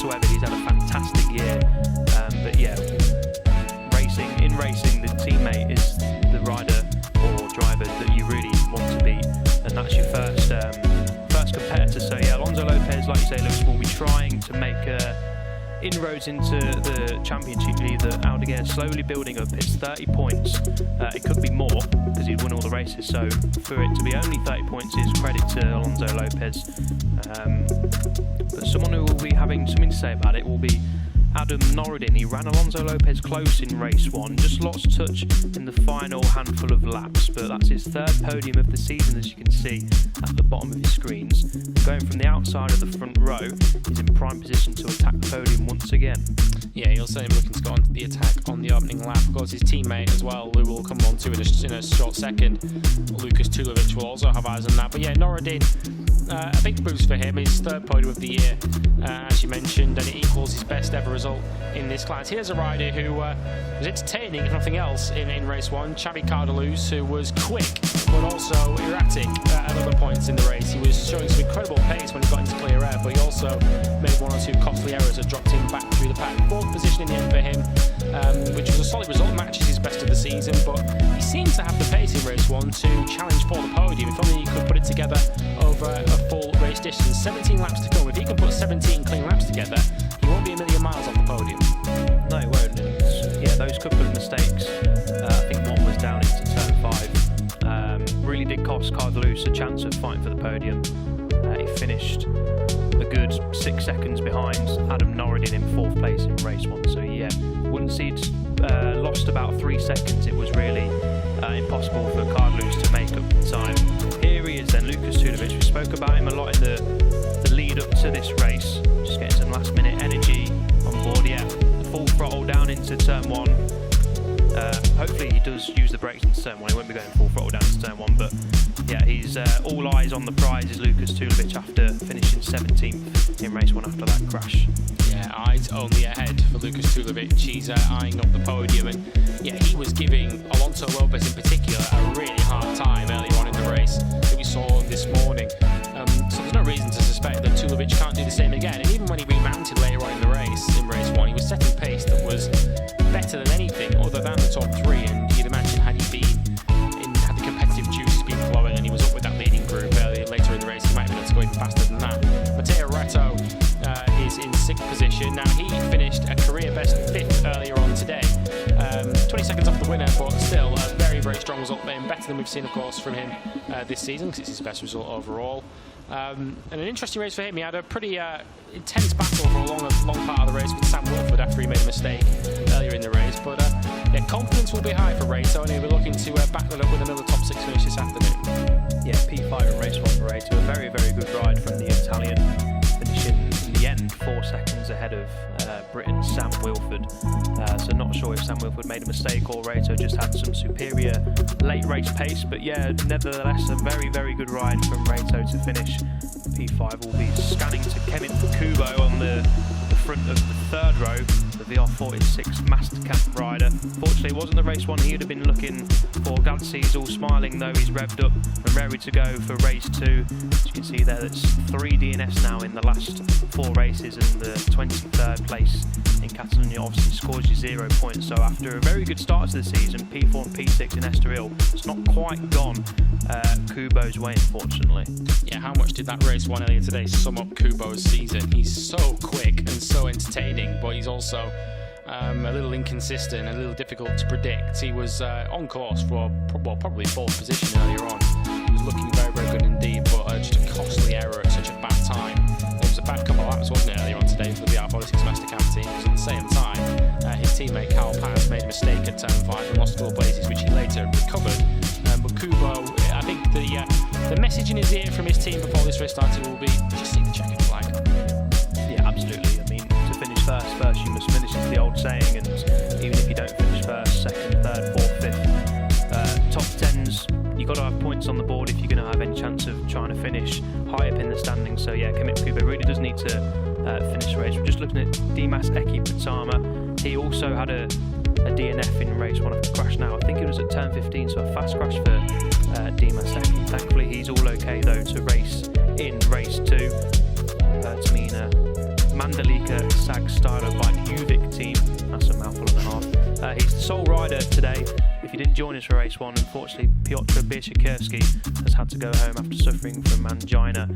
whatsoever. He's had a fantastic year. But yeah, in racing, the teammate is the rider or driver that you really want to beat, and that's your first competitor. So yeah, Alonso Lopez, like you say, Lewis, will be trying to make inroads into the championship leader. Algarve slowly building up. It's 30 points. It could be more because he'd won all the races. So for it to be only 30 points is credit to Alonso Lopez. But someone who will be having something to say about it will be Adam Norridin. He ran Alonso Lopez close in race 1, just lost touch in the final handful of laps, but that's his third podium of the season, as you can see at the bottom of his screens. Going from the outside of the front row, he's in prime position to attack the podium once again. Yeah, he'll certainly be looking to go on the attack on the opening lap. Of course, his teammate as well, who we'll come on to in a short second, Lucas Tulovic, will also have eyes on that. But yeah, Norridin, a big boost for him, his third podium of the year, as you mentioned, and it equals his best ever result in this class. Here's a rider who was entertaining, if nothing else, in race 1, Xavi Cardaluz, who was quick but also erratic at other points in the race. He was showing some incredible pace when he got into clear air, but he also made 1 or 2 costly errors that dropped him back through the pack. 4th position in the end for him, which was a solid result, matches his best of the season, but he seems to have the pace in race 1 to challenge for the podium. If only he could put it together over a full race distance. 17 laps to go. If he can put 17 clean laps together, he won't be a million miles off the podium. No, he won't. And yeah, those couple of mistakes, I think one was down into turn 5, really did cost Cardaluz a chance of fighting for the podium. He finished a good 6 seconds behind Adam Norridin in 4th place in race 1. So yeah, once he'd lost about 3 seconds, it was really impossible for Cardaluz to make up the time. Here he is then, Lucas Tulovic. We spoke about him a lot in the lead up to this race. Just getting some last minute energy on board. Yeah, full throttle down into turn 1. Hopefully he does use the brakes into turn 1. He won't be going full throttle down to turn 1, but yeah, he's all eyes on the prize is Lucas Tulovic after finishing 17th in race 1 after that crash. Yeah, eyes only ahead for Lucas Tulovic. He's eyeing up the podium, and yeah, he was giving Alonso Lopez in particular a really hard time earlier on in the race that we saw this morning. So there's no reason to suspect that Tulovic can't do the same again. And even when he remounted later on in race 1, he was setting pace that was better than anything other than the top 3. And you'd imagine had the competitive juices been flowing and he was up with that leading group later in the race, he might have been able to go even faster than that. Matteo Retto is in 6th position. Now, he finished a career best 5th earlier on today. 20 seconds off the winner, but still a very, very strong result for him. Better than we've seen, of course, from him this season, because it's his best result overall. And an interesting race for him. He had a pretty intense battle for a long part of the race with Sam Wilford after he made a mistake earlier in the race. But yeah, confidence will be high for Reto, and he'll be looking to back that up with another top 6 finish this afternoon. Yeah, P5 in race 1 for Reto. A very, very good ride from the Italian, finishing in the end 4 seconds ahead of Britain's Sam Wilford. So not sure if Sam Wilford made a mistake or Reto just had some superior late race pace, but yeah, nevertheless a very, very good ride from Reto to finish. P5 will be scanning to Kevin Kubo on the front of the 3rd row, the VR46 Mastercap rider. Fortunately, it wasn't the race 1 he would have been looking for. Glad to see he's all smiling though. He's revved up and ready to go for race 2. As you can see there, that's 3 DNS now in the last 4 races, and the 23rd place in Catalonia obviously scores you 0 points. So after a very good start to the season, P4 and P6 in Estoril, it's not quite gone Kubo's way, unfortunately. Yeah, how much did that race 1 earlier today sum up Kubo's season? He's so quick and so entertaining, but he's also a little inconsistent, a little difficult to predict. He was on course for probably 4th position earlier on. He was looking very, very good indeed, but just a costly error at such a bad time. It was a bad couple of laps, wasn't it, earlier on today for the VR46 Mastercap team, because at the same time, his teammate Carl Paz made a mistake at turn 5 and lost 4 places, which he later recovered. But Kubo, I think the message in his ear from his team before this race started will be, just see the checkered flag. Yeah, absolutely. I mean, to finish first you must finish, is the old saying, and even if you don't finish first, 2nd, 3rd, 4th, 5th, top 10s, you've got to have points on the board if you're going to have any chance of trying to finish high up in the standings. So yeah, Kevin Kubo really does need to finish the race. We're just looking at Dimas Ekipatama. He also had a DNF in race 1 of the crash now. I think it was at turn 15, so a fast crash for Dimas Eki. Thankfully he's all okay though to race in race 2. Tamina Mandalika He's the sole rider today. If he didn't join us for race 1, unfortunately Piotr Bieszczykowski has had to go home after suffering from angina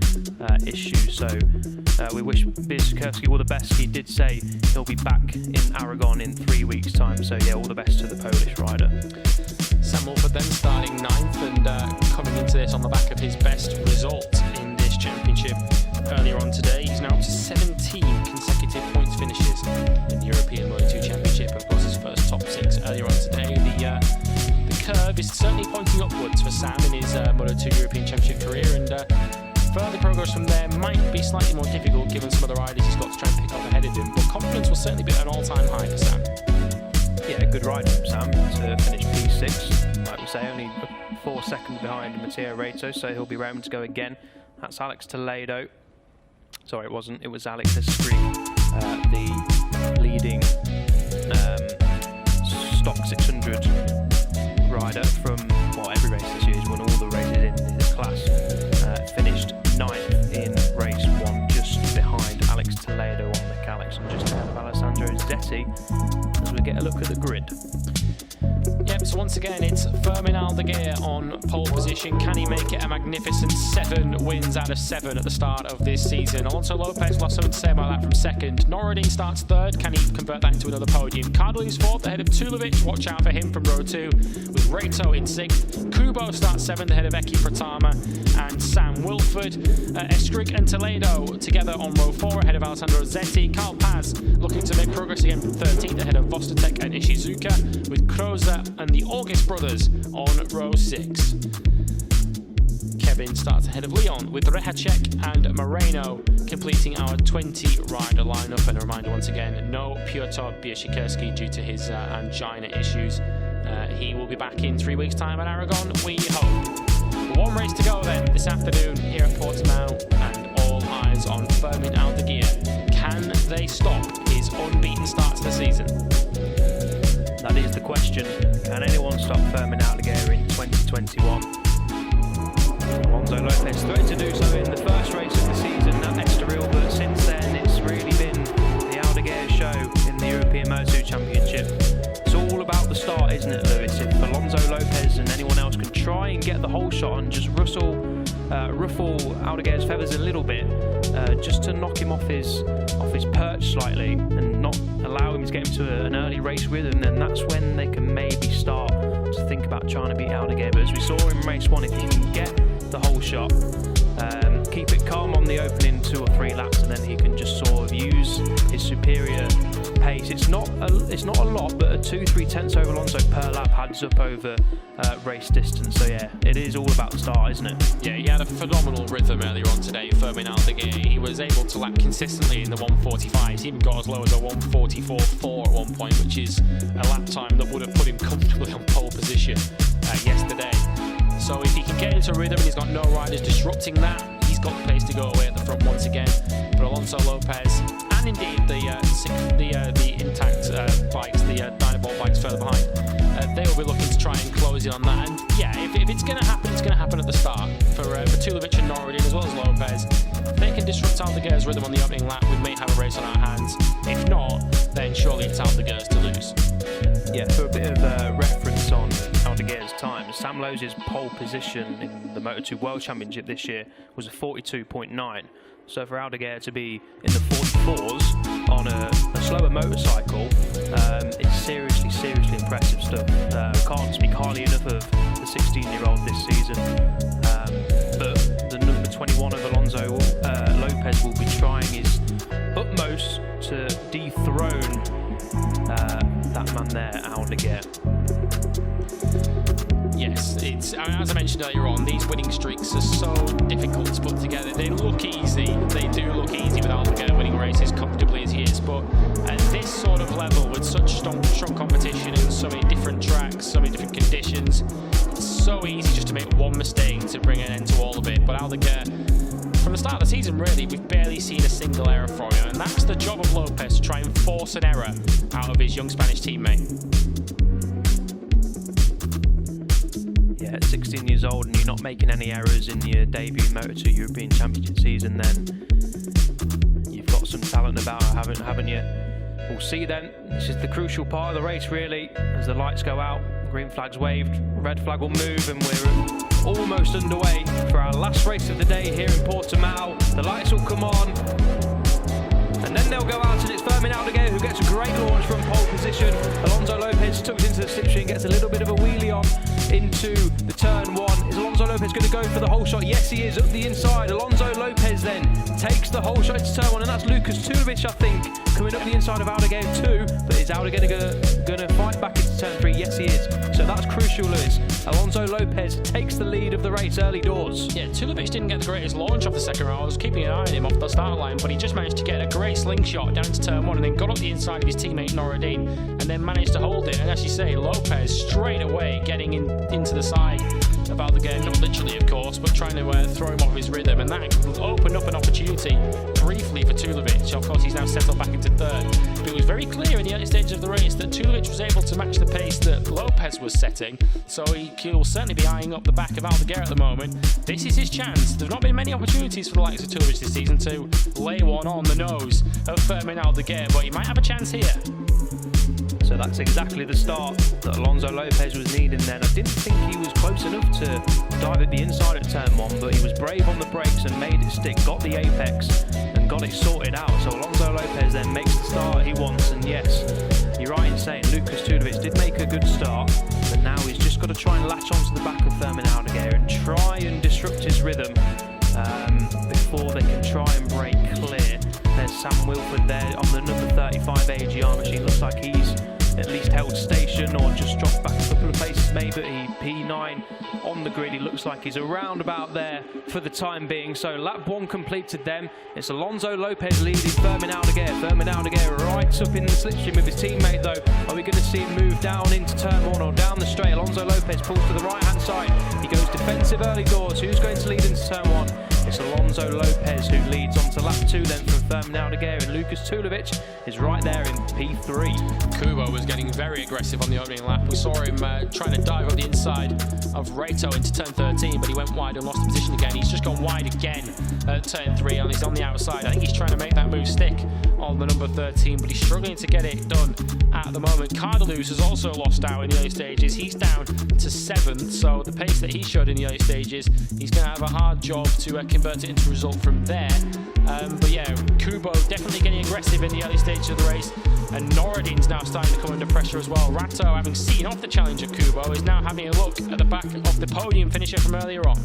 issues. So we wish Bieszczykowski all the best. He did say he'll be back in Aragon in 3 weeks' time. So yeah, all the best to the Polish rider. Sam Wilford then starting 9th and coming into this on the back of his best result in this championship earlier on today. He's now up to 17 consecutive points finishes in the European Moto2 Championship. Of course, his first top 6 earlier on today. The curve is certainly pointing upwards for Sam in his Moto2 European Championship career, and further progress from there might be slightly more difficult given some of the riders he's got to try and pick up ahead of him, but confidence will certainly be at an all-time high for Sam. Yeah, good ride from Sam to finish P6. Like we say, only 4 seconds behind Matteo Reto, so he'll be raring to go again. That's Alex Toledo. Sorry, it wasn't. It was Alex Escrig, the leading stock 600 rider from every race this year. He's won all the races in his class. Finished 9th in race 1, just behind Alex Toledo on the Calyx and just ahead of Alessandro Zetti as we get a look at the grid. Yep, so once again it's Fermin Aldeguer on pole position. Can he make it a magnificent 7 wins out of 7 at the start of this season? Alonso Lopez lost something to say about that from 2nd. Norodin starts 3rd. Can he convert that into another podium? Cardley's 4th ahead of Tulovic. Watch out for him from row 2 with Reto in 6th. Kubo starts 7th ahead of Eki Pratama and Sam Wilford. Escrig and Toledo together on row 4 ahead of Alessandro Zetti. Carl Paz looking to make progress again from 13th ahead of Vostotek and Ishizuka, with Kroza and the August brothers on row 6. Kevin starts ahead of Leon with Rehacek and Moreno completing our 20 rider lineup. And a reminder once again, no Piotr Bieszczykowski due to his angina issues. He will be back in 3 weeks' time at Aragon, we hope. 1 race to go then this afternoon here at Portimão, and all eyes on Fermin Aldeguer. Can they stop his unbeaten start to the season? That is the question. Can anyone stop Fermin Aldeguer in 2021? Alonso Lopez threatened to do so in the first race of the season at Estoril, but since then it's really been the Aldeguer show in the European Moto2 Championship. It's all about the start, isn't it, Lewis? If Alonso Lopez and anyone else can try and get the whole shot and just ruffle Aldeguer's feathers a little bit, just to knock him off his perch slightly and not allow him to get into an early race rhythm, then that's when they can maybe start to think about trying to beat Aldeguer. But as we saw in race 1, if he can get the whole shot, keep it calm on the opening 2 or 3 laps, and then he can just sort of use his superior pace. It's not a lot, but a 2-3 tenths over Alonso per lap adds up over race distance. So yeah, it is all about the start, isn't it? Yeah, he had a phenomenal rhythm earlier on today, Fermin Aldeguer. He was able to lap consistently in the 1:45s. He even got as low as a 1:44.4 at one point, which is a lap time that would have put him comfortably on pole position yesterday. So if he can get into a rhythm and he's got no riders disrupting that, he's got the pace to go away at the front once again. But Alonso Lopez and indeed the intact bikes, the Dynabol bikes further behind, they will be looking to try and close in on that. And yeah, if it's going to happen, it's going to happen at the start. For Tulovic and Norodin as well as Lopez, if they can disrupt Aldeguer's rhythm on the opening lap, we may have a race on our hands. If not, then surely it's Aldeguer's to lose. Yeah, for a bit of reference on Aldeguer's time, Sam Lowes' pole position in the Moto2 World Championship this year was a 42.9. So for Aldeguer to be in the 44s on a slower motorcycle, it's seriously impressive stuff. Can't speak highly enough of the 16-year-old this season. But the number 21 of Alonso Lopez will be trying his utmost to dethrone that man there, Aldeguer. Yes, as I mentioned earlier on, these winning streaks are so difficult to put together. They look easy. They do look easy with Aldeguer winning races comfortably as he is. But at this sort of level, with such strong competition and so many different tracks, so many different conditions, it's so easy just to make one mistake to bring an end to all of it. But Aldeguer, from the start of the season, really, we've barely seen a single error from him. And that's the job of Lopez, to try and force an error out of his young Spanish teammate. Yeah, at 16 years old and you're not making any errors in your debut Moto2 European Championship season, then you've got some talent about, haven't you? We'll see then. This is the crucial part of the race really, as the lights go out, green flag's waved, red flag will move, and we're almost underway for our last race of the day here in Portimão. The lights will come on, and then they'll go out, and it's Fermin Algarve who gets a great launch from pole position. Alonso Lopez tucks into the slipstream, gets a little bit of a wheelie on into the turn one. Is Alonso Lopez going to go for the whole shot? Yes, he is, up the inside. Alonso Lopez then takes the whole shot into turn one, and that's Lucas Tulovic, I think, coming up the inside of Algarve too. But is Algarve going to fight back into turn three? Yes, he is. So that's crucial, Lewis. Alonso Lopez takes the lead of the race early doors. Yeah, Tulovic didn't get the greatest launch off the second round. I was keeping an eye on him off the start line, but he just managed to get a great slingshot down to turn one, and then got up the inside of his teammate Noradine, and then managed to hold it. And as you say, Lopez straight away getting into the side of Algarve, not literally of course, but trying to throw him off his rhythm, and that opened up an opportunity briefly for Tulovic. Of course, he's now settled back into third, but it was very clear in the early stages of the race that Tulovic was able to match the pace that Lopez was setting, so he'll certainly be eyeing up the back of Algarve at the moment. This is his chance. There's not been many opportunities for the likes of Tulovic this season to lay one on the nose of Fermin Algarve, but he might have a chance here. So that's exactly the start that Alonso Lopez was needing then. I didn't think he was close enough to dive at the inside at turn one, but he was brave on the brakes and made it stick, got the apex and got it sorted out. So Alonso Lopez then makes the start he wants, and yes, you're right in saying Lucas Tulovic did make a good start, but now he's just got to try and latch onto the back of Fermin Algarve and try and disrupt his rhythm before they can try and break clear. There's Sam Wilford there on the number 35 AGR machine. Looks like he's at least held station or just dropped back a couple of places maybe. P9 on the grid, he looks like he's around about there for the time being. So lap one completed then. It's Alonso Lopez leading Fermin Algarve. Fermin Algarve right up in the slipstream with his teammate though. Are we going to see him move down into turn one or down the straight? Alonso Lopez pulls to the right hand side. He goes defensive early doors. Who's going to lead into turn one? It's Alonso Lopez who leads on to lap two then from Fermin Algarve, and Lucas Tulovic is right there in P3. Kubo was getting very aggressive on the opening lap. We saw him trying to dive up the inside of Reto into turn 13, but he went wide and lost the position again. He's just gone wide again at turn 3, and he's on the outside. I think he's trying to make that move stick on the number 13, but he's struggling to get it done at the moment. Cardaluz has also lost out in the early stages. He's down to 7th, so the pace that he showed in the early stages, he's going to have a hard job to convert it into a result from there. But yeah, Kubo definitely getting aggressive in the early stages of the race, and Noradine's now starting to come under pressure as well. Rato, having seen off the challenge of Kubo, is now having a look at the back of the podium finisher from earlier on.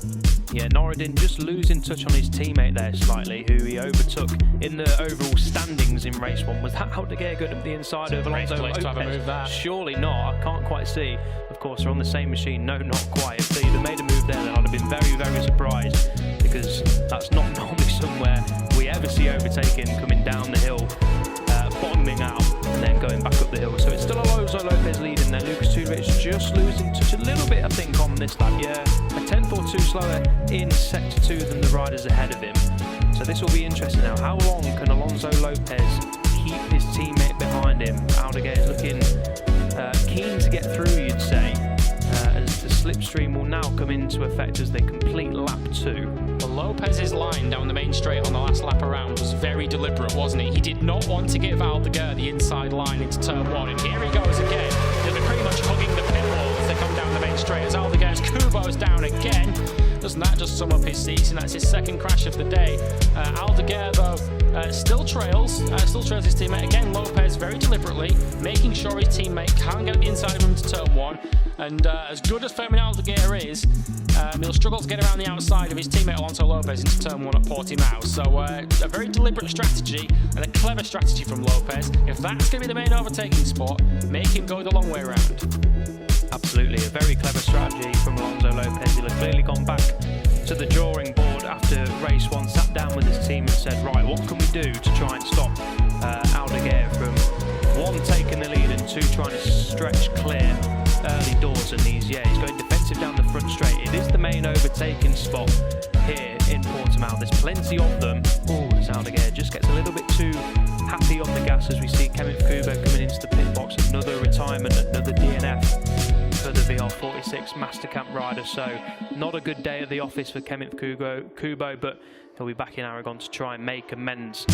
Yeah, Noradine just losing touch on his teammate there slightly, who he overtook in the overall standings in race one. Was that Algarve good up the inside of Alonso Lopez? To have a move there. Surely not, I can't quite see. Of course, they're on the same machine, no, not quite. If they had made a move there, then I'd have been very, very surprised, because that's not normally somewhere we ever see overtaking, coming down the hill, bottoming out, and then going back up the hill. So it's still Alonso Lopez leading there. Lucas Tulovic just losing touch a little bit, I think, on this lap. Yeah, a tenth or two slower in sector 2 than the riders ahead of him. So this will be interesting now. How long can Alonso Lopez keep his teammate behind him? Algarve is looking keen to get through, you'd say, as the slipstream will now come into effect as they complete lap 2. Well, Lopez's line down the main straight on the last lap around was very deliberate, wasn't he? He did not want to give Algarve the inside line into turn 1, and here he goes again. They'll be pretty much hugging the pit wall as they come down the main straight, as Algarve's Kubo's down again. Doesn't that just sum up his season? That's his second crash of the day. Algarve, though, still trails his teammate. Again, Lopez very deliberately making sure his teammate can't get the inside of him to turn 1. And as good as Fermin Algarve is, he'll struggle to get around the outside of his teammate Alonso Lopez into turn 1 at Portimão. So a very deliberate strategy and a clever strategy from Lopez. If that's going to be the main overtaking spot, make him go the long way around. Absolutely, a very clever strategy from Alonso Lopez. He'll have clearly gone back to the drawing board after race 1, sat down with his team and said, right, what can we do to try and stop Algarve from 1, taking the lead, and 2, trying to stretch clear early doors. And he's going defensive down the front straight. It is the main overtaking spot here in Portimão. There's plenty of them. As Algarve just gets a little bit too happy on the gas, as we see Kevin Kubo coming into the pit box. Another retirement, another DNF for the VR46 Mastercamp rider. So not a good day at the office for Kevin Kubo, but he'll be back in Aragon to try and make amends.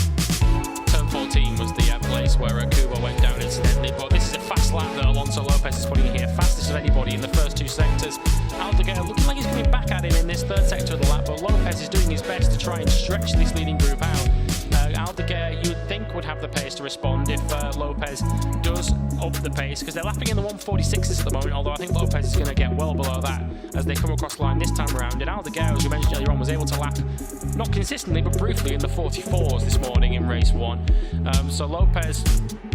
Turn 14 was the place where Kubo went down incidentally, but this is a fast lap that Alonso Lopez is putting in here, fastest of anybody in the first 2 sectors. Algarve looking like he's coming back at him in this 3rd sector of the lap, but Lopez is doing his best to try and stretch this leading group out. Algarve, you would think, would have the pace to respond if Lopez does up the pace, because they're lapping in the 146s at the moment, although I think Lopez is going to get well below that as they come across the line this time around. And Algarve, as you mentioned earlier on, was able to lap, not consistently, but briefly in the 44s this morning in race 1. So Lopez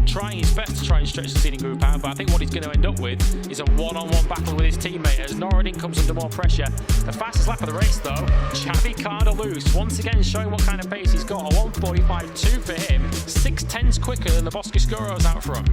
trying his best to try and stretch the leading group out, but I think what he's going to end up with is a one-on-one battle with his teammate as Norridin comes under more pressure. The fastest lap of the race, though, Xavi Cardelus, once again showing what kind of pace he's got. A 1:45.2 for him, 6/10 quicker than the Boscoscuros out front.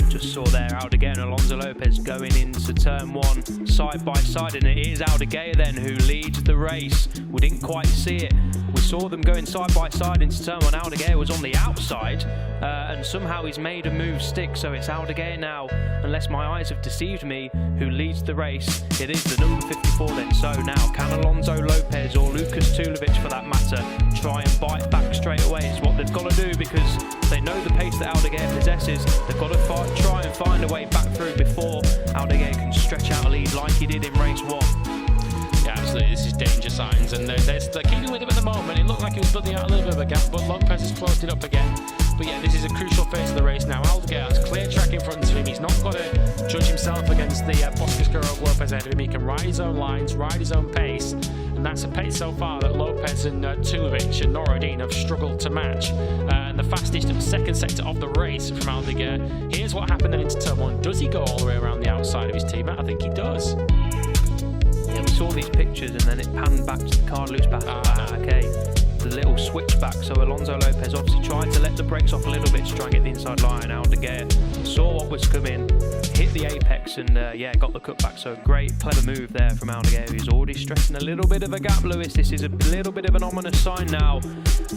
Just saw there Algarve and Alonso Lopez going into turn 1 side by side, and it is Algarve then who leads the race. We didn't quite see it. We saw them going side by side into turn 1. Algarve was on the outside, and somehow he's made a move stick, so it's Algarve now, unless my eyes have deceived me, who leads the race. It is the number 54 then. So now, can Alonso Lopez or Lucas Tulovic for that matter try and bite back straight away? It's what they've got to do, because they know the pace that Algarve possesses. They've got to try and find a way back through before Algarve can stretch out a lead like he did in race 1. Yeah, absolutely, this is danger signs, and they're keeping with him at the moment. It looked like he was building out a little bit of a gap, but Lopez has closed it up again. But yeah, this is a crucial phase of the race now. Algarve has clear track in front of him. He's not got to judge himself against the Boscoscuro Lopez ahead of him. He can ride his own lines, ride his own pace, and that's a pace so far that Lopez and Tulovic and Norridin have struggled to match. And the fastest 2nd sector of the race from Algarve. Here's what happened then into turn 1. Does he go all the way around the outside of his teammate? I think he does. Yeah, we saw these pictures and then it panned back to the Cardelus battle. Okay, the little switchback. So Alonso Lopez obviously tried to let the brakes off a little bit to try and get the inside line. Algarve saw what was coming, hit the apex, and yeah, got the cutback. So great, clever move there from Algarve, who's already stressing a little bit of a gap, Lewis. This is a little bit of an ominous sign now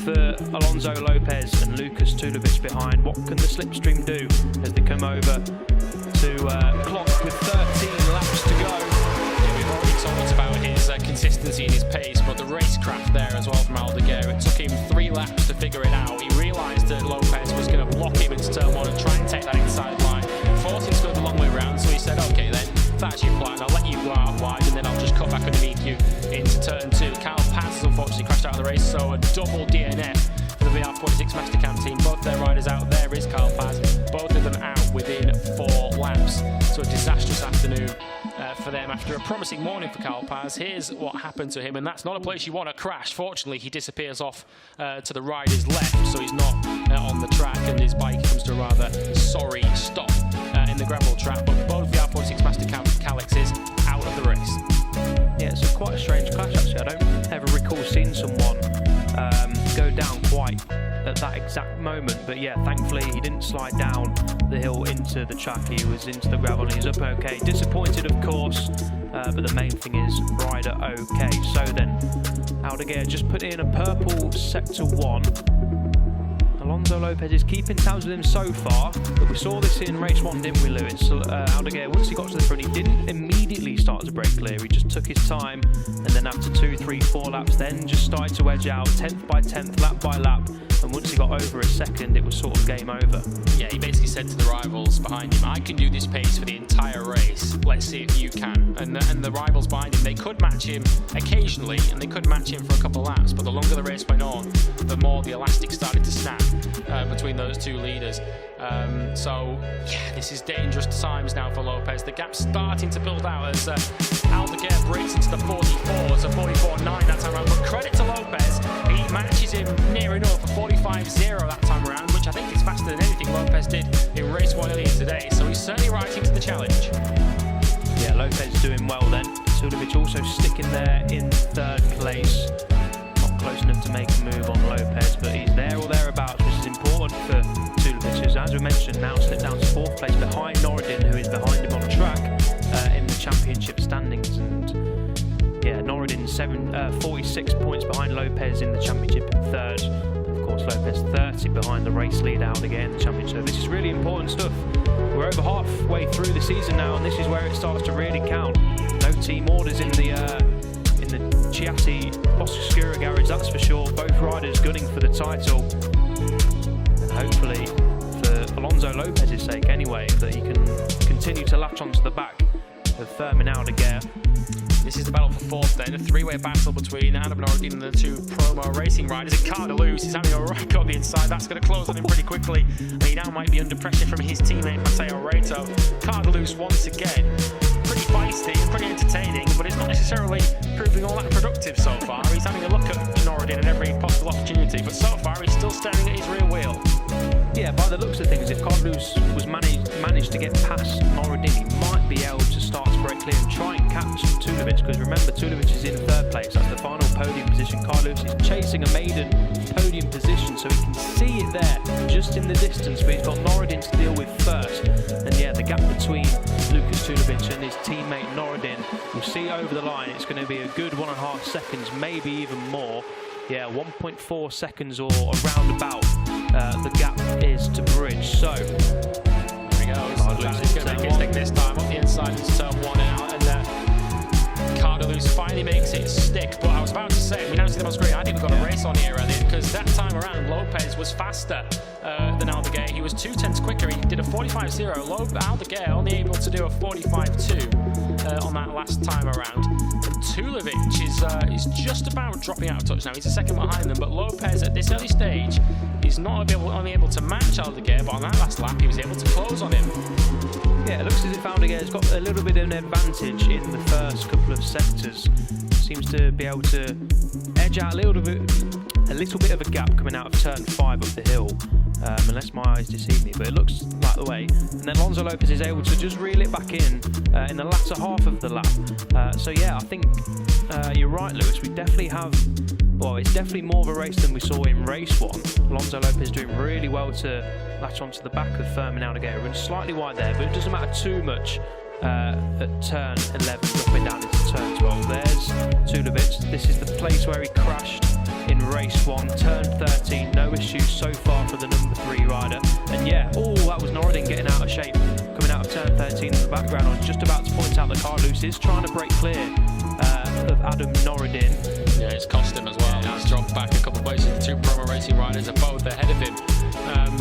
for Alonso Lopez and Lucas Tulovic behind. What can the slipstream do as they come over to clock with 13 laps to go? Talked about his consistency and his pace, but the racecraft there as well from Algarve. It took him 3 laps to figure it out. He realised that Lopez was going to block him into turn 1 and try and take that inside line. Forced him to go the long way round, so he said, okay then, if that's your plan, I'll let you go out wide and then I'll just cut back underneath you into turn 2. Carl Paz has unfortunately crashed out of the race, so a double DNF for the VR46 Mastercam team. Both their riders out. There is Carl Paz, both of them out within 4 laps. So a disastrous afternoon for them after a promising morning for Carl Paz. Here's what happened to him, and that's not a place you want to crash. Fortunately, he disappears off to the rider's left, so he's not on the track, and his bike comes to a rather sorry stop in the gravel trap. But both the R46 Mastercam Calixes out of the race. Yeah, it's quite a strange clash actually. I don't ever recall seeing someone go down quite at that exact moment, but yeah, thankfully he didn't slide down the hill into the track. He was into the gravel and he's up okay. Disappointed, of course, but the main thing is rider okay. So then Algarve just put in a purple sector 1. Alonso Lopez is keeping tabs with him so far, but we saw this in race 1, didn't we, Lewis? Algarve, once he got to the front, he didn't immediately start to break clear. He just took his time, and then after 2, 3, 4 laps, then just started to edge out, 10th by 10th, lap by lap. And once he got over a second, it was sort of game over. Yeah, he basically said to the rivals behind him, I can do this pace for the entire race. Let's see if you can. And the rivals behind him, they could match him occasionally, and they could match him for a couple of laps. But the longer the race went on, the more the elastic started to snap between those 2 leaders. So, yeah, this is dangerous times now for Lopez. The gap's starting to build out as Algarve breaks into the 44, so 44.9 that time around. But credit to Lopez, he matches him near enough for 45.0 that time around, which I think is faster than anything Lopez did in race 1 earlier today. So he's certainly rising to the challenge. Yeah, Lopez doing well then. Tulovic also sticking there in 3rd place. Not close enough to make a move on Lopez, but he's there or thereabouts, which is important for Tulovic, who's, as we mentioned, now slipped down to 4th place behind Norridin, who is behind him on track in the championship standings. And yeah, Norridin 46 points behind Lopez in the championship in 3rd. Of course, Lopez 30 behind the race lead Algarve in the championship. So this is really important stuff. We're over halfway through the season now, and this is where it starts to really count. No team orders in the Chiatti Boscoscuro garage, that's for sure. Both riders gunning for the title. way, that he can continue to latch onto the back of Fermin Algarve. This is the battle for fourth then, a three-way battle between Adam Norridin and the two promo racing riders. And Cardelus is having a rock on the inside. That's going to close on him pretty quickly. And he now might be under pressure from his teammate Mateo Reto. Cardelus once again, pretty feisty and pretty entertaining, but it's not necessarily proving all that productive so far. He's having a look at Norridin at every possible opportunity, but so far he's still staring at his rear wheel. Yeah, by the looks of things, if Cardelus was managed to get past Norridin, he might be able to start to break clear and try and catch Tulovic, because remember, Tulovic is in third place. That's the final podium position. Cardelus is chasing a maiden podium position, so he can see it there just in the distance, but he's got Norridin to deal with first. And yeah, the gap between Lucas Tulovic and his teammate Norridin, we'll see over the line. It's going to be a good 1.5 seconds, maybe even more. Yeah, 1.4 seconds or around about the gap is to bridge. So there he goes. Cardelus is going to make his thing this time on the inside. It's turn one out, and Cardelus finally makes it stick. But I was about to say, we now see them on screen. I think we've got a race on here, Elliot, because that time around Lopez was faster than Algarve. He was 2/10 quicker. He did a 45.0. Algarve only able to do a 45.2 on that last time around. And Tulovic is just about dropping out of touch now. He's a second behind them, but Lopez at this early stage is not only able to match Algarve, but on that last lap he was able to close on him. Yeah, it looks as if Algarve has got a little bit of an advantage in the first couple of sectors. Seems to be able to edge out a little bit of a gap coming out of turn 5 up the hill, unless my eyes deceive me, but it looks like the way. And then Alonso Lopez is able to just reel it back in the latter half of the lap. So yeah, I think you're right, Lewis. We definitely have, well, it's definitely more of a race than we saw in race 1. Alonso Lopez doing really well to latch onto the back of Fermin Algarve, and slightly wide there, but it doesn't matter too much at turn 11, dropping down into turn 12. There's Tulovic. This is the place where he crashed in race 1, turn 13. No issues so far for the number 3 rider. And yeah, that was Norridin getting out of shape, coming out of turn 13 in the background. I was just about to point out that Cardelus is trying to break clear of Adam Norridin. Yeah, it's cost him as well. He's dropped back a couple of places. The two promo racing riders are both ahead of him.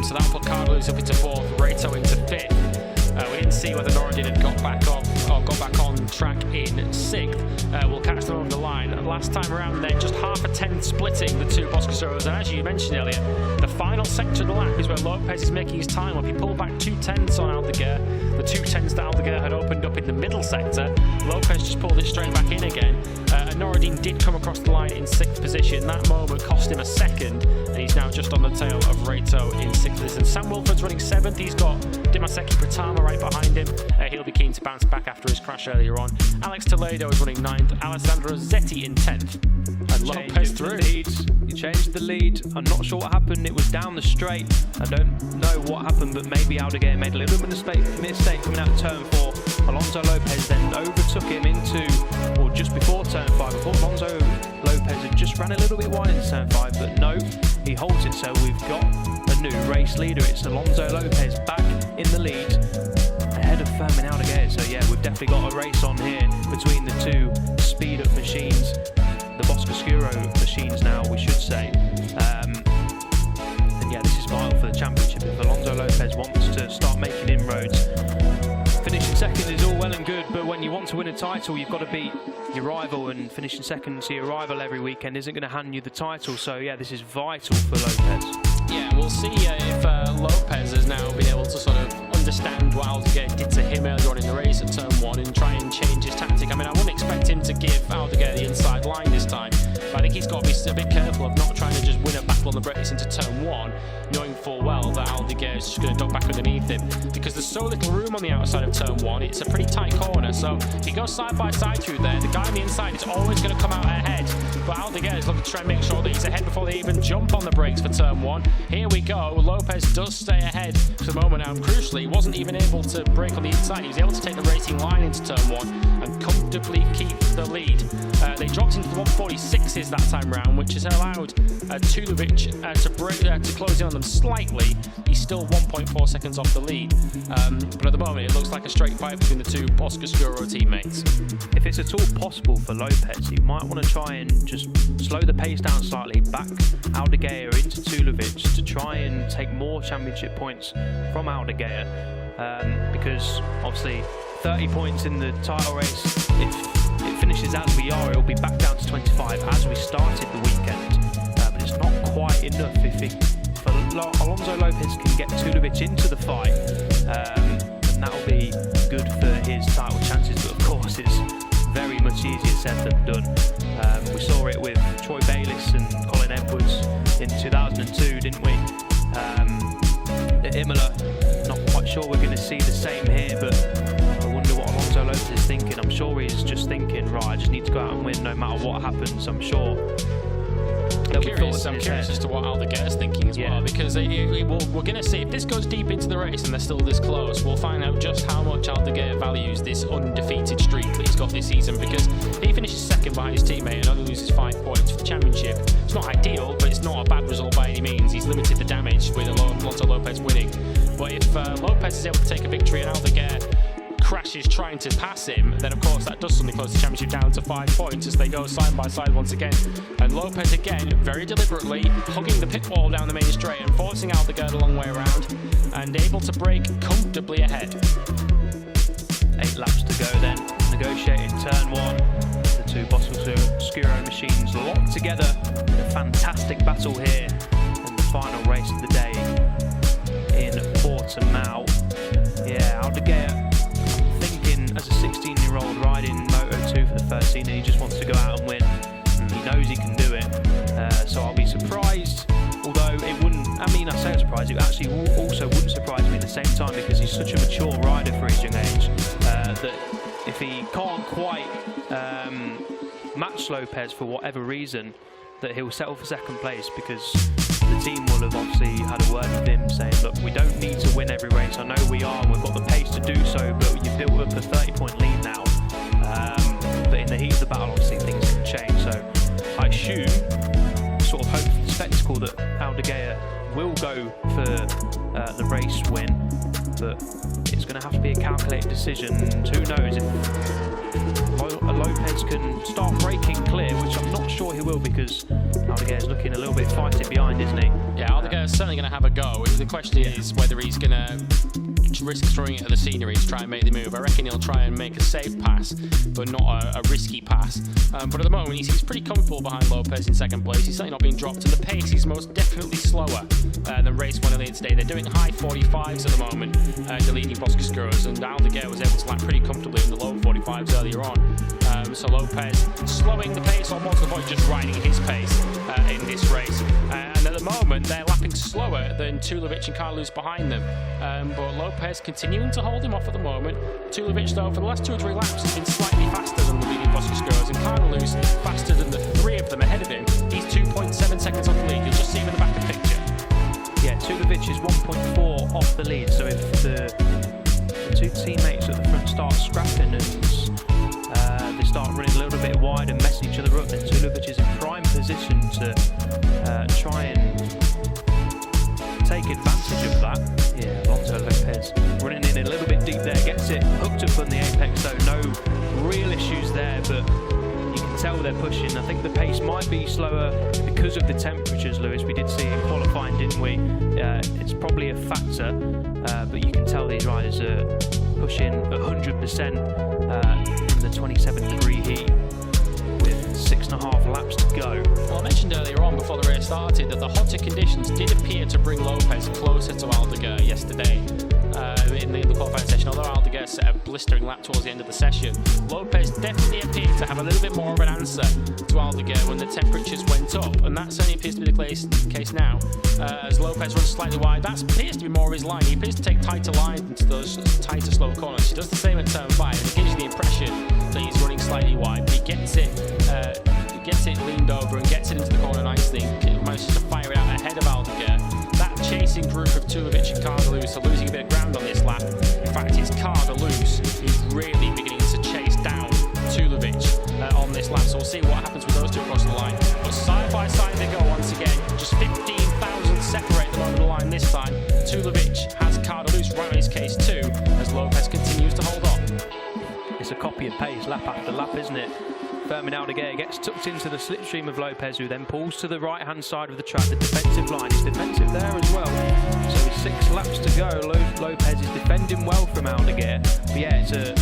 So that'll put Cardelus up into 4th, Reto into 5th. We didn't see whether Norridin had got back on track in 6th. We'll catch them on the line. Last time around then, just half a tenth splitting the two Boscosaurus. And as you mentioned earlier, the final sector of the lap is where Lopez is making his time up. He pulled back 2/10 on Algarve. The 2/10 that Algarve had opened up in the middle sector. Lopez just pulled it straight back in again. And Norridin did come across the line in 6th position. That moment cost him a second, and he's now just on the tail of Reto in 6th position. Sam Wilford's running 7th. He's got Dimaseki Pratama right behind him. He'll be keen to bounce back after his crash earlier on. Alex Toledo is running 9th. Alessandro Zetti in 10th. And Lopez through. He changed the lead. I'm not sure what happened. It was down the straight. I don't know what happened, but maybe Algarve made a little bit of mistake coming out of turn 4. Alonso Lopez then overtook him into, or just before turn 5. I thought Alonso Lopez had just ran a little bit wide in turn 5, but no, he holds it. So we've got a new race leader. It's Alonso Lopez back in the lead, ahead of Fermin Algarve. So yeah, we've definitely got a race on here between the two speed-up machines, the Boscoscuro machines now, we should say. And yeah, this is vital for the championship. If Alonso Lopez wants to start making inroads, finishing second is all well and good, but when you want to win a title, you've got to beat your rival, and finishing second to your rival every weekend isn't going to hand you the title. So yeah, this is vital for Lopez. Yeah, we'll see if Lopez has now been able to sort of understand what Algarve did to him earlier on in the race at turn 1 and try and change his tactic. I mean, I wouldn't expect him to give Algarve the inside line this time, but I think he's got to be a bit careful of not trying to just win a battle on the brakes into turn 1, knowing full well that Algarve is just going to duck back underneath him, because there's so little room on the outside of turn 1. It's a pretty tight corner, so if he goes side by side through there, the guy on the inside is always going to come out ahead. But Algarve is looking to try and make sure that he's ahead before they even jump on the brakes for turn 1. Here we go. Lopez does stay ahead for the moment now, and crucially, he wasn't even able to brake on the inside. He was able to take the racing line into turn 1 and comfortably keep the lead. They dropped into the 146s that time round, which has allowed Tulovic to close in on them slightly. He's still 1.4 seconds off the lead, but at the moment it looks like a straight fight between the two Boscoscuro teammates. If it's at all possible for Lopez, he might want to try and just slow the pace down slightly, back Aldeguer into Tulovic to try and take more championship points from Aldeguer, because obviously 30 points in the title race, if it finishes as we are, it'll be back down to 25 as we started the weekend, but it's not quite enough if Alonso Lopez can get Tulovic into the fight, and that'll be good for his title chances, but of course it's very much easier said than done. We saw it with Troy Bayliss and Colin Edwards in 2002, didn't we? At Imola, not quite sure we're going to see the same here, but I wonder what Alonso Lopez is thinking. I'm sure he's just thinking, right, I just need to go out and win no matter what happens. I'm sure. I'm curious as to what Aldeguer is thinking as well, because we're going to see if this goes deep into the race and they're still this close. We'll find out just how much Aldeguer values this undefeated streak that he's got this season, because he finishes second behind his teammate and only loses 5 points for the championship. It's not ideal, but it's not a bad result by any means. He's limited the damage with Alonso Lopez winning. But if Lopez is able to take a victory and Aldeguer crashes trying to pass him, then of course that does suddenly close the championship down to 5 points as they go side by side once again. And Lopez again, very deliberately, hugging the pit wall down the main straight and forcing Aldeguer the long way around, and able to break comfortably ahead. 8 laps to go then, negotiating turn 1. The two Boscoscuro machines locked together in a fantastic battle here in the final race of the day in Portimão. Yeah, Aldeguer, as a 16-year-old riding Moto2 for the 13, and he just wants to go out and win. He knows he can do it, so I'll be surprised, although it wouldn't, I mean, I say I'm surprised, it actually also wouldn't surprise me at the same time, because he's such a mature rider for his young age, that if he can't quite match Lopez for whatever reason, that he'll settle for second place, because the team will have obviously had a word with him saying, look, we don't need to win every race. I know we are, and we've got the pace to do so, but you've built up a 30-point lead now. But in the heat of the battle, obviously things can change. So I assume, sort of hope for the spectacle, that Aldeguer will go for the race win, but it's going to have to be a calculated decision. And who knows if Lopez can start breaking clear, which I'm not sure he will, because Aldeguer is looking a little bit fighting behind, isn't he? Yeah, Aldeguer is certainly going to have a go. The question is whether he's going to risk throwing it at the scenery to try and make the move. I reckon he'll try and make a safe pass, but not a risky pass. But at the moment, he's pretty comfortable behind Lopez in second place. He's certainly not being dropped, and the pace is most definitely slower than race 1 earlier today. They're doing high 45s at the moment, the leading Boscoscuros, and Aldeguer was able to lap pretty comfortably in the low 45s earlier on. So Lopez slowing the pace, almost to the point just riding his pace in this race. And at the moment, they're lapping slower than Tulovic and Carlos behind them. But Lopez continuing to hold him off at the moment. Tulovic, though, for the last 2 or 3 laps, has been slightly faster than the leading Boscoscuros, and Carlos faster than the 3 of them ahead of him. He's 2.7 seconds off the lead. You'll just see him in the back of the picture. Yeah, Tulovic is 1.4 off the lead, so if the 2 teammates at the front start scrapping and they start running a little bit wide and messing each other up, then Tulovic is in prime position to try and take advantage of that. Yeah, Alonso Lopez running in a little bit deep there, gets it hooked up on the apex, so no real issues there, but you can tell they're pushing. I think the pace might be slower because of the temperatures, Lewis. We did see it in qualifying, didn't we? It's probably a factor, but you can tell these riders are pushing 100% in the 27-degree heat with 6.5 laps to go. Well, I mentioned earlier on before the race started that the hotter conditions did appear to bring Lopez closer to Aldeguer yesterday in the qualifying session. Although Aldeguer set a blistering lap towards the end of the session, Lopez definitely appeared to have a little bit more of an answer to Aldeguer when the temperatures went up, and that certainly appears to be the case now. As Lopez runs slightly wide, that appears to be more of his line. He appears to take tighter lines into those tighter, slow corners. He does the same at turn 5, and it gives you the impression that he's running slightly wide, but he gets it leaned over and gets it into the corner nicely, and manages to fire it out ahead of Aldeguer. That chasing group of Tulovic and Carlos are losing a bit of ground on this lap. In fact, it's Carlos who's really beginning to chase down Tulovic on this lap, so we'll see what happens with those two across the line. But side by side they go once again. Just 15,000 separate them over the line this time. Tulovic has Cardelus right on his case too, as Lopez continues to hold on. It's a copy and paste lap after lap, isn't it? Fermin Aldeguer gets tucked into the slipstream of Lopez, who then pulls to the right-hand side of the track. The defensive line is defensive there as well. So with 6 laps to go, Lopez is defending well from Aldeguer. But yeah, it's a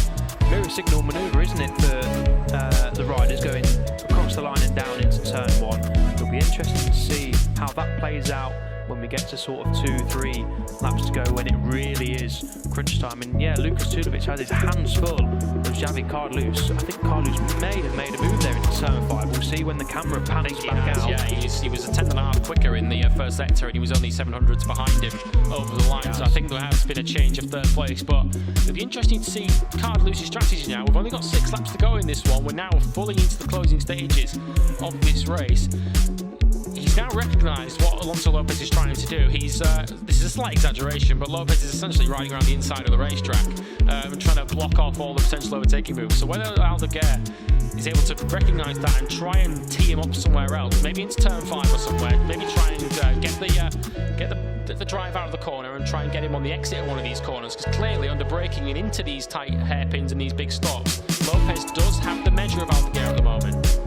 mirror signal manoeuvre, isn't it, for the riders going across the line and down into turn 1. It'll be interesting to see how that plays out when we get to sort of 2-3 laps to go, when it really is crunch time. And yeah, Lucas Tulovic has his hands full of Javi Cardelus. I think Cardelus may have made a move there into turn 5. We'll see when the camera pans back out. Yeah, he was a 10.5 quicker in the first sector, and he was only 700s behind him over the line. Yes. So I think there has been a change of third place, but it'll be interesting to see Cardelus's strategy now. We've only got 6 laps to go in this one. We're now fully into the closing stages of this race. He's now recognised what Alonso Lopez is trying to do. This is a slight exaggeration, but Lopez is essentially riding around the inside of the racetrack and trying to block off all the potential overtaking moves. So whether Aldeguer is able to recognise that and try and tee him up somewhere else, maybe into turn 5 or somewhere, maybe try and get the drive out of the corner and try and get him on the exit of one of these corners, because clearly under braking and into these tight hairpins and these big stops, Lopez does have the measure of Aldeguer at the moment.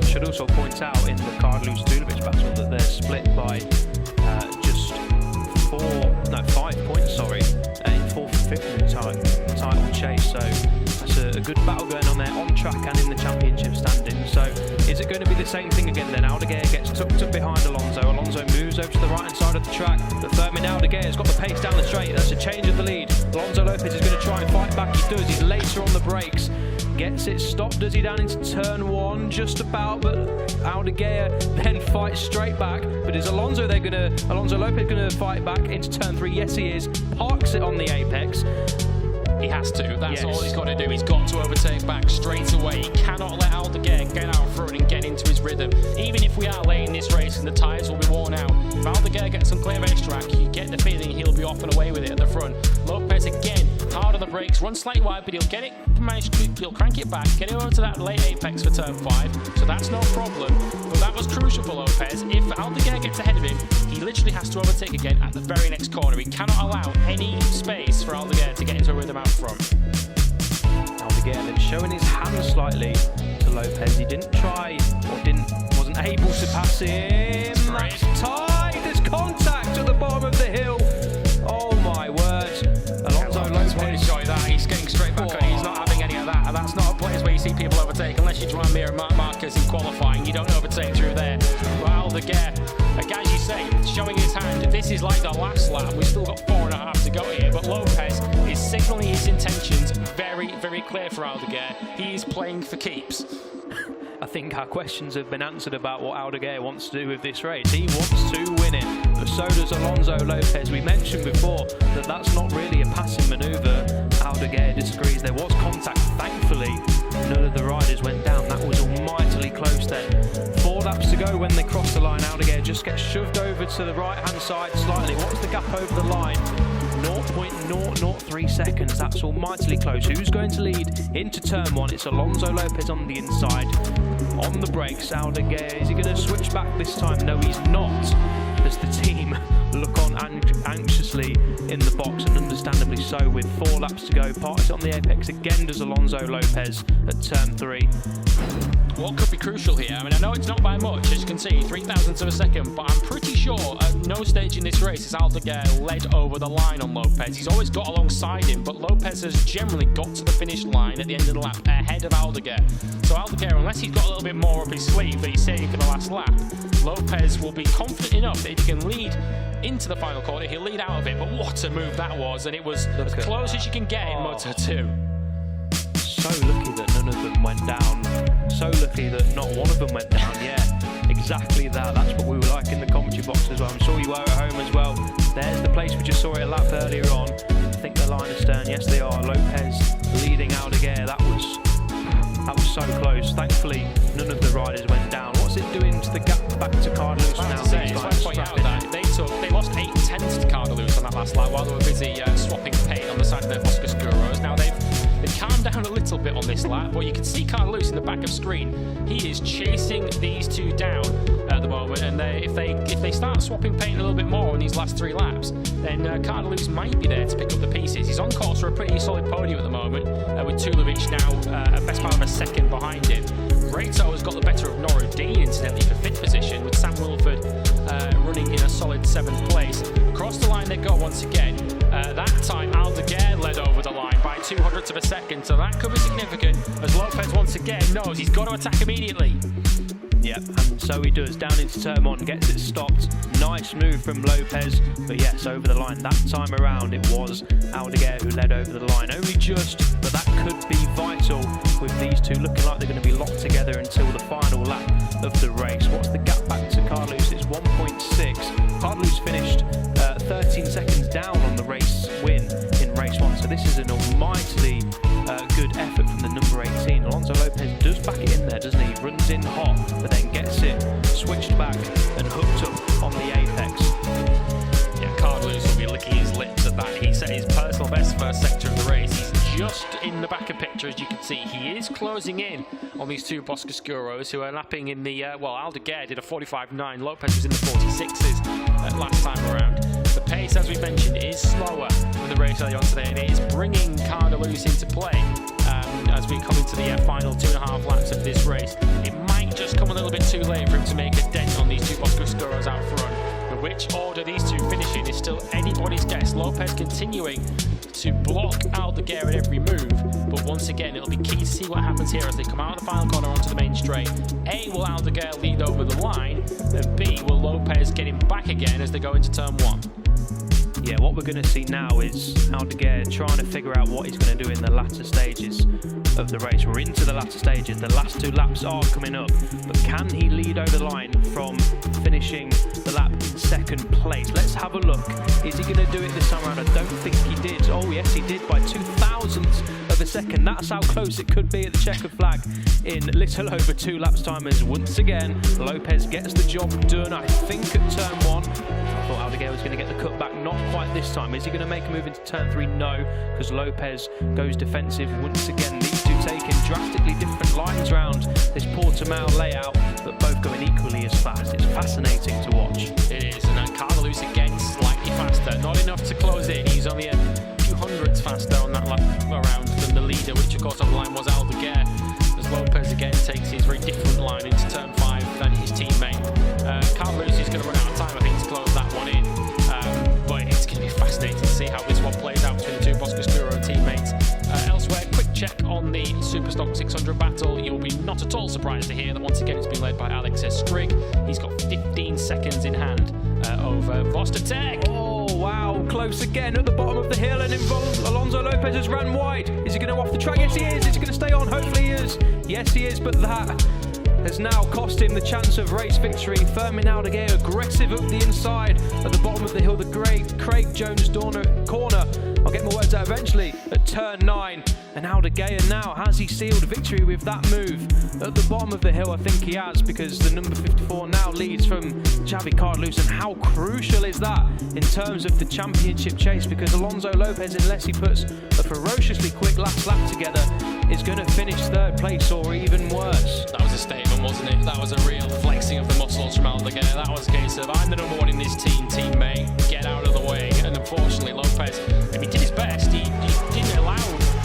Should also point out in the Cardelus-Tulovic battle that they're split by just 5 points, sorry, in 4th and 5th in the title chase. So that's a good battle going on there on track and in the championship standing. So is it going to be the same thing again then? Aldeguer gets tucked up behind Alonso. Alonso moves over to the right-hand side of the track. But Fermin Aldeguer has got the pace down the straight. That's a change of the lead. Alonso Lopez is going to try and fight back. He does. He's later on the brakes. Gets it stopped, does he, down into turn 1, just about, but Aldeguer then fights straight back. But is Alonso Lopez gonna fight back into turn 3? Yes, he is. Parks it on the apex. He has to. That's all he's got to do. He's got to overtake back straight away. He cannot let Aldeguer get out front and get into his rhythm. Even if we are late in this race and the tyres will be worn out, if Aldeguer gets some clear racetrack, you get the feeling he'll be off and away with it at the front. Lopez again, hard on the brakes, runs slightly wide, but he'll get it, he'll crank it back, get it over to that late apex for turn 5, so that's no problem. But that was crucial for Lopez. If Aldeguer gets ahead of him, he literally has to overtake again at the very next corner. He cannot allow any space for Aldeguer to get into a rhythm out front. Aldeguer then showing his hand slightly to Lopez. He didn't try, or wasn't able to pass him. That's tight. There's contact at the bottom of the hill. Oh my word. Alonso Lopez. Enjoy that. He's getting straight back on. He's not having any of that. And that's not a place where you see people overtake. Unless you join me and Mark Marquez in qualifying, you don't overtake through there. But Aldeguer, like as you say, showing his hand. This is like the last lap. We've still got 4.5 to go here. But Lopez is signalling his intentions very, very clear for Aldeguer. He is playing for keeps. I think our questions have been answered about what Aldeguer wants to do with this race. He wants to win it, but so does Alonso Lopez. We mentioned before that that's not really a passing manoeuvre. Aldeguer disagrees. There was contact. Thankfully, none of the riders went down. That was almightily close then. 4 laps to go when they cross the line. Aldeguer just gets shoved over to the right-hand side slightly. What's the gap over the line? 0.003 seconds. That's almightily close. Who's going to lead into turn 1? It's Alonso Lopez on the inside. On the brakes, Aldeguer. Is he going to switch back this time? No, he's not. As the team look on anxiously in the box, and understandably so, with 4 laps to go. Parks on the apex again does Alonso Lopez at turn 3. What could be crucial here? I mean, I know it's not by much, as you can see, 0.003 of a second, but I'm pretty sure at no stage in this race has Aldeguer led over the line on Lopez. He's always got alongside him, but Lopez has generally got to the finish line at the end of the lap ahead of Aldeguer. So Aldeguer, unless he's got a little bit more up his sleeve that he's saving for the last lap, Lopez will be confident enough that if he can lead into the final corner, he'll lead out of it. But what a move that was, and it was as close as you can get in Moto2. So lucky that none of them went down. So lucky that not one of them went down. Yeah, exactly that. That's what we were like in the commentary box as well. I'm sure you were at home as well. There's the place we just saw it a lap earlier on. I think they're line astern. Yes, they are. Lopez leading Aldeguer. That was so close. Thankfully, none of the riders went down. What's it doing to the gap back to Cardelus now? I just want to point out that they lost 8 tenths to Cardelus on that last lap while they were busy swapping paint on the side of their Foscus Guros. Now they've calmed down a little bit on this lap, but you can see Carlos in the back of screen. He is chasing these two down at the moment, and if they start swapping paint a little bit more on these last 3 laps, then Carlos might be there to pick up the pieces. He's on course for a pretty solid podium at the moment, with Tulovic now a best part of a second behind him. Reto has got the better of Norudin, incidentally, for 5th position, with Sam Wilford running in a solid 7th place. Across the line they go once again. That time Algarve led over the line by 200ths of a second, so that could be significant, as Lopez once again knows he's got to attack immediately. Yep, and so he does, down into turn 1, gets it stopped. Nice move from Lopez, but yes, over the line. That time around it was Algarve who led over the line, only just, but that could be vital with these two looking like they're going to be locked together until the final lap of the race. What's the gap back to Carlos? It's 1.6. Carlos finished 13 seconds down on the race win in race 1, so this is an almightily good effort from the number 18. Alonso Lopez does back it in there, doesn't he? Runs in hot, but then gets it switched back and hooked up on the apex. Yeah, Carlos will be licking his lips at that. He set his personal best first sector of the race. He's just in the back of picture, as you can see. He is closing in on these two Boscoscuros who are lapping in the, well, Algarve did a 45.9. Lopez was in the 46s last time around. The pace, as we mentioned, is slower than the race earlier on today, and it is bringing Carlos into play as we come into the final 2.5 laps of this race. It might just come a little bit too late for him to make a dent on these two Boscoscuros out front. But which order these two finish in is still anybody's guess. Lopez continuing to block Algarve at every move, but once again it'll be key to see what happens here as they come out of the final corner onto the main straight. A, will Algarve lead over the line, and B, will Lopez get him back again as they go into turn 1? Yeah, what we're going to see now is Algarve trying to figure out what he's going to do in the latter stages of the race. We're into the latter stages. The last 2 laps are coming up, but can he lead over the line from finishing the lap in 2nd place? Let's have a look. Is he going to do it this time around? I don't think he did. Oh yes, he did by 0.02 of a second. That's how close it could be at the checkered flag in little over 2 laps time, as once again Lopez gets the job done. I think at turn 1. I thought Algarve was going to get the cut back, not quite this time. Is he going to make a move into turn 3? No, because Lopez goes defensive once again. These two taking drastically different lines round this Portimão layout, but both going equally as fast. It's fascinating to watch. It is, and then Carlos again slightly faster, not enough to close in. He's only a few hundredths faster on that lap around than the leader, which of course on the line was Algarve, as Lopez again takes his very different line into turn 5 than his teammate. Carlos is going to run out of time, I think, to close that one in. But it's going to be fascinating to see how this one plays out between the two Boscoscuro teammates. Elsewhere, quick check on the Superstock 600 battle. You'll be not at all surprised to hear that once again it's been led by Alex Strigg. He's got 15 seconds in hand over Vostotech. Oh wow, close again at the bottom of the hill, and Alonso Lopez has ran wide. Is he going to off the track? Yes he is. Is he going to stay on? Hopefully he is. Yes he is, but that has now cost him the chance of race victory. Firmin Algarve aggressive up the inside at the bottom of the hill. The great Craig Jones corner. I'll get my words out eventually at turn 9. And Algarve now, has he sealed victory with that move at the bottom of the hill? I think he has, because the number 54 now leads from Xavi Carlos. And how crucial is that in terms of the championship chase? Because Alonso Lopez, unless he puts a ferociously quick last lap together, is going to finish 3rd place or even worse. That was a statement, wasn't it? That was a real flexing of the muscles from Algarve. That was a case of, I'm the number 1 in this team, teammate, get out of the way. And unfortunately Lopez, he did his best. He didn't allow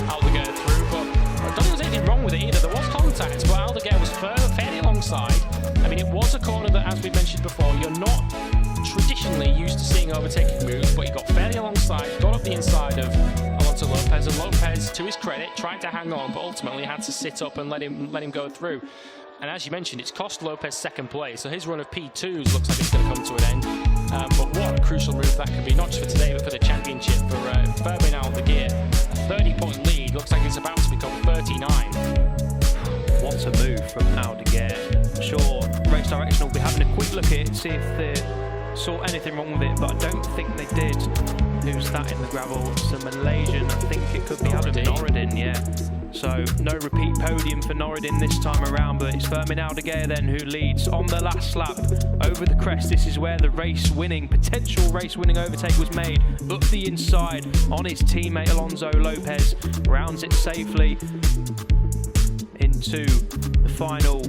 Algarve through, but I don't think there was anything wrong with it either. There was contact, but Algarve was fairly alongside. I mean, it was a corner that, as we mentioned before, you're not traditionally used to seeing overtaking moves, but he got fairly alongside, got up the inside of Alonso Lopez, and Lopez, to his credit, tried to hang on, but ultimately had to sit up and let him go through. And as you mentioned, it's cost Lopez 2nd place, so his run of P2s looks like it's going to come to an end. But what a crucial move that could be, not just for today, but for the championship for Firmin Algarve. A 30-point lead looks like it's about to become 39. What a move from Algarve. I'm sure Race Direction will be having a quick look at it, see if they saw anything wrong with it, but I don't think they did. Who's that in the gravel? It's a Malaysian. I think it could be Adam Norudin, yeah. So no repeat podium for Norridin this time around, but it's Fermin Aldeguer then who leads on the last lap over the crest. This is where the potential race winning overtake was made. Up the inside on his teammate Alonso Lopez, rounds it safely into the final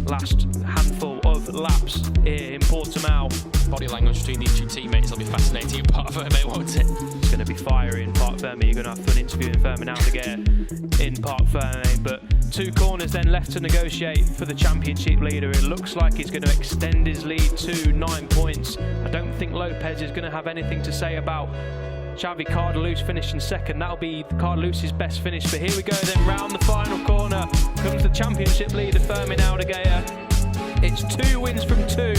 last handful of laps here in Portimão. Body language between these two teammates will be fascinating in Parc Fermé, won't it? It's going to be fiery in Parc Fermé. You're going to have fun interviewing Fermin Aldeguer in Parc Fermé. But 2 corners then left to negotiate for the championship leader. It looks like he's going to extend his lead to 9 points. I don't think Lopez is going to have anything to say about Xavi Cardelus finishing second. That'll be Cardelus's best finish. But here we go then, round the final corner comes the championship leader Fermin Aldeguer. It's 2 wins from 2.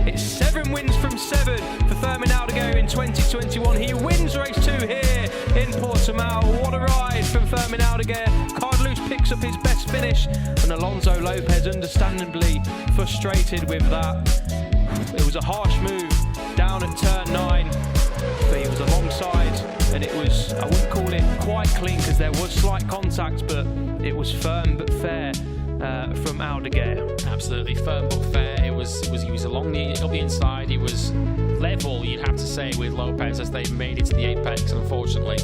It's 7 wins from 7 for Fermin Aldeguer in 2021. He wins race 2 here in Portimão. What a ride from Fermin Aldeguer. Cardelus picks up his best finish, and Alonso Lopez understandably frustrated with that. It was a harsh move down at turn 9, but he was alongside, and it was, I wouldn't call it quite clean because there was slight contact, but it was firm but fair from Aldeguer. Absolutely firm but fair. He was along the inside. He was level, you'd have to say, with Lopez as they made it to the apex. Unfortunately,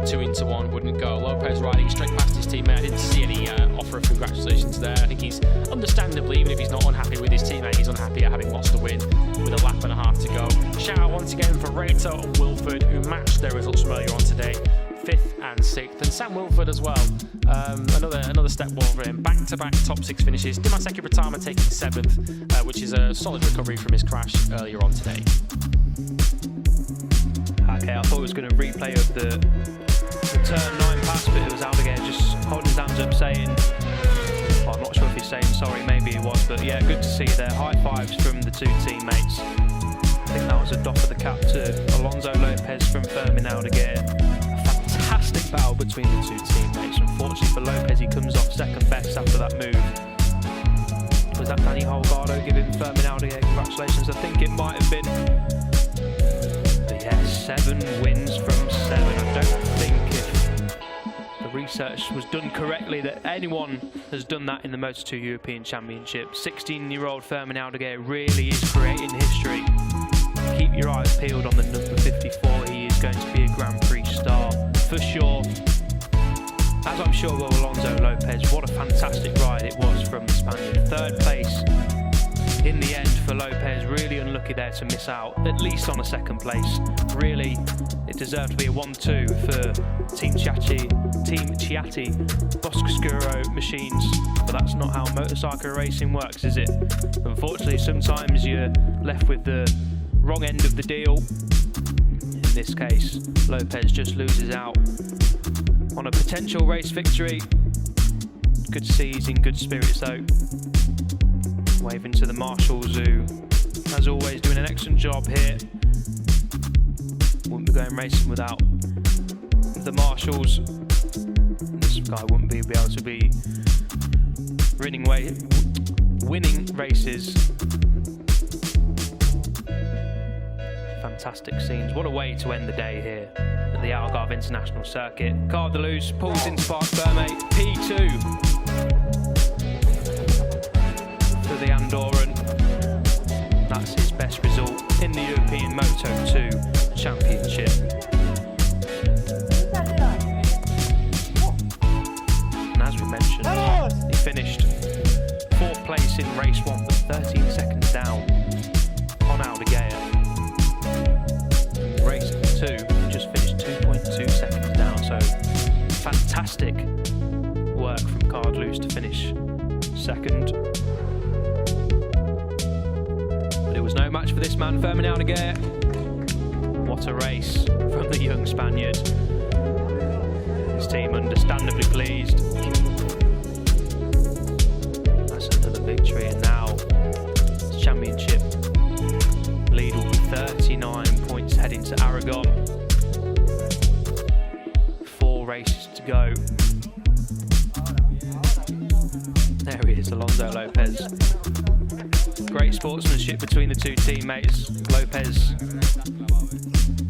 2 into 1 wouldn't go. Lopez riding straight past his teammate. I didn't see any offer of congratulations there. I think he's understandably, even if he's not unhappy with his teammate, he's unhappy at having lost the win with a lap and a half to go. Shout out once again for Reto and Wilford, who matched their results from earlier on today. 5th and 6th, and Sam Wilford as well. Another step forward for him. Back-to-back top 6 finishes. Dimaseki Retama taking 7th, which is a solid recovery from his crash earlier on today. Okay, I thought it was going to replay of the turn 9 pass, but it was Aldeguer just holding his hands up saying, well, I'm not sure if he's saying sorry, maybe he was, but yeah, good to see there. High fives from the 2 teammates. I think that was a doff of the cap to Alonso Lopez from Fermin Aldeguer. Fantastic battle between the 2 teammates. Unfortunately for Lopez, he comes off second best after that move. Was that Danny Holgado giving Fermin Aldeguer congratulations? I think it might have been. But yeah, 7 wins from 7. I don't think if the research was done correctly that anyone has done that in the Moto2 European Championship. 16-year-old Fermin Aldeguer really is creating history. Keep your eyes peeled on the number 54. He is going to be a Grand Prix star for sure. As I'm sure will Alonso Lopez. What a fantastic ride it was from the Spaniard. 3rd place in the end for Lopez. Really unlucky there to miss out, at least on a 2nd place. Really, it deserved to be a 1-2 for Team Chiatti Boscoscuro machines. But that's not how motorcycle racing works, is it? Unfortunately, sometimes you're left with the wrong end of the deal. In this case, Lopez just loses out on a potential race victory. Good to see he's in good spirits though. Waving to the marshals who, as always, doing an excellent job here. Wouldn't be going racing without the marshals. This guy wouldn't be able to be winning races. Fantastic scenes. What a way to end the day here at the Algarve International Circuit. Cardelus pulls into Parc Fermé. P2 for the Andorran. That's his best result in the European Moto2 Championship. And as we mentioned, he finished 4th place in race 1, but 13 seconds down on Aldeguer. Race 2 just finished 2.2 seconds down, so fantastic work from Cardelus to finish 2nd. But it was no match for this man, Fermin Aldeguer. What a race from the young Spaniard. His team understandably pleased. That's another victory, and now his championship lead will be 39 points heading to Aragon. 4 races to go. There he is, Alonso Lopez. Great sportsmanship between the 2 teammates. Lopez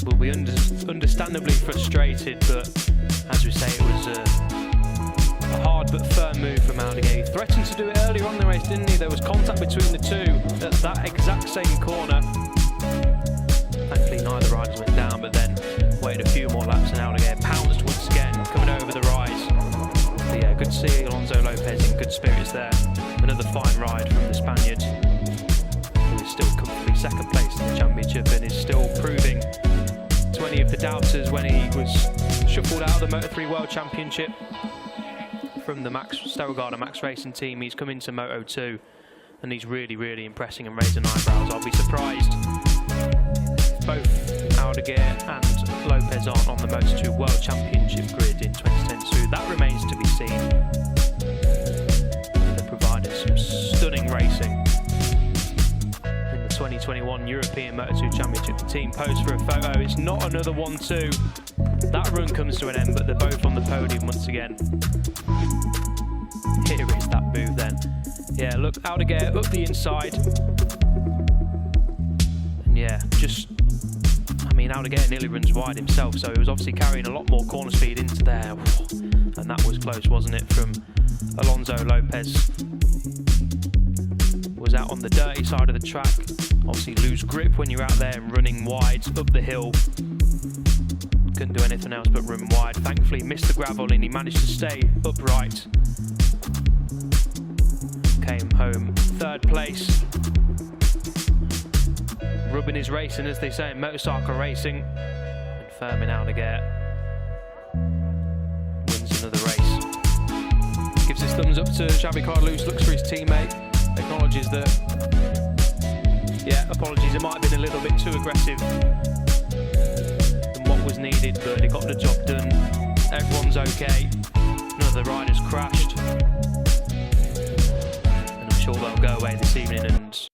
will be understandably frustrated, but as we say, it was A hard but firm move from Algarve. He threatened to do it earlier on in the race, didn't he? There was contact between the two at that exact same corner. Thankfully, neither riders went down, but then waited a few more laps and Algarve pounced once again, coming over the rise. But yeah, good to see Alonso Lopez in good spirits there. Another fine ride from the Spaniard, who is still comfortably second place in the championship and is still proving to any of the doubters when he was shuffled out of the Moto3 World Championship from the Sterelgarda Max Racing team. He's come into Moto2 and he's really impressing and raising eyebrows. I'll be surprised if both Algarve and Lopez aren't on the Moto2 World Championship grid in 2022. That remains to be seen. They're providing some stunning racing. 2021 European Moto2 Championship. The team posed for a photo. It's not another 1-2. That run comes to an end, but they're both on the podium once again. Here is that move then. Yeah, look, Algarve up the inside. And yeah, Algarve nearly runs wide himself, so he was obviously carrying a lot more corner speed into there. And that was close, wasn't it, from Alonso Lopez. Was out on the dirty side of the track. Obviously lose grip when you're out there and running wide up the hill. Couldn't do anything else but run wide. Thankfully missed the gravel and he managed to stay upright. Came home third place. Rubbing his racing, as they say in motorcycle racing. And Firmin Algarve wins another race. Gives his thumbs up to Xavi Carlos, looks for his teammate. Acknowledges that, apologies, it might have been a little bit too aggressive than what was needed, but he got the job done. Everyone's okay. None of the riders crashed. And I'm sure they'll go away this evening and